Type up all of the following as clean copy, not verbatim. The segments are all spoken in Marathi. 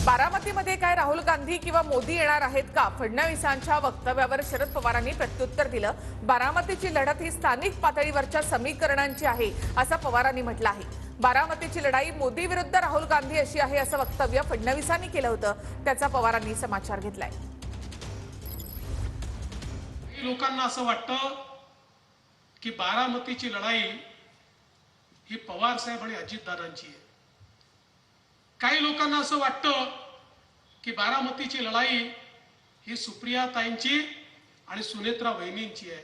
बारामतीमध्ये काय राहुल गांधी किंवा मोदी येणार आहेत का? फडणवीसांच्या वक्तव्यावर शरद पवारांनी प्रत्युत्तर दिलं। बारामतीची लढत ही स्थानिक पातळीवरच्या समीकरणांची आहे असं पवारांनी म्हटलं आहे। बारामतीची लढाई मोदी विरुद्ध राहुल गांधी अशी आहे असं वक्तव्य फडणवीसांनी केलं होतं। त्याचा पवारांनी समाचार घेतलाय। लोकांना असं वाटतं की बारामतीची लढाई ही पवार साहेब आणि अजितदादांची आहे। काही लोकांना असं वाटतं की बारामतीची लढाई ही सुप्रियाताईंची आणि सुनेत्रा वहिनींची आहे।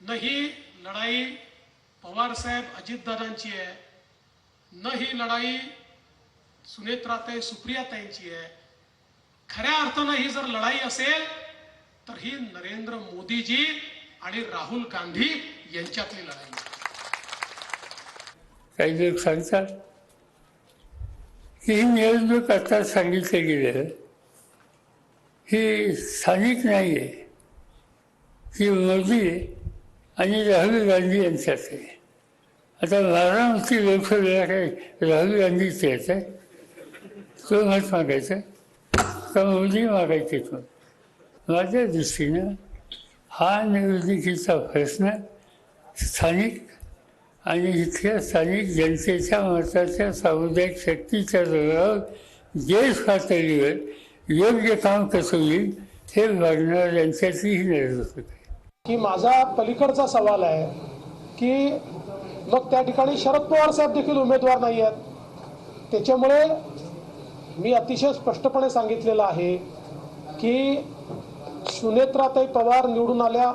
न ही लढाई पवार साहेब अजितदादांची आहे, न ही लढाई सुनेत्राताई सुप्रियाताईंची आहे। खऱ्या अर्थानं ही जर लढाई असेल तर ही नरेंद्र मोदीजी आणि राहुल गांधी यांच्यातली लढाई आहे। काही लोक सांगतात की ही निवडणूक आता सांगितलं गेलं ही स्थानिक नाही आहे, ही मोदी आणि राहुल गांधी यांच्यात आहे। आता बारामती लोकसभेला काही राहुल गांधीच यायचं तो मत मागायचं का मोदी मागायचे तो? माझ्या दृष्टीनं हा निवडणुकीचा प्रश्न स्थानिक आणि इथल्या स्थानिक जनतेच्या मताच्या सामुदायिक शक्तीच्या जोरावर देश पातळीवर योग्य काम कसं होईल हे बघणार यांच्यातली ही निवडणूक आहे। की माझा पलीकडचा सवाल आहे की मग त्या ठिकाणी शरद पवार साहेब देखील उमेदवार नाही आहेत। त्याच्यामुळे मी अतिशय स्पष्टपणे सांगितलेलं आहे की सुनेत्राताई पवार निवडून आल्या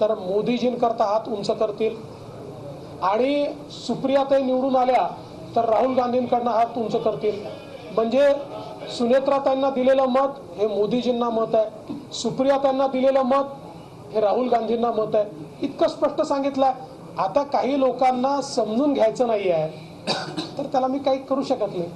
तर मोदीजींकरता हात उंच करतील आणि सुप्रियाताई निवडून आल्या तर राहुल गांधींकडनं हात उंच करतील। म्हणजे सुनेत्राताईंना दिलेलं मत हे मोदीजींना मत आहे, सुप्रियाताईंना दिलेलं मत हे राहुल गांधींना मत आहे। इतकं स्पष्ट सांगितलंय। आता काही लोकांना समजून घ्यायचं नाही आहे तर त्याला मी काही करू शकत नाही।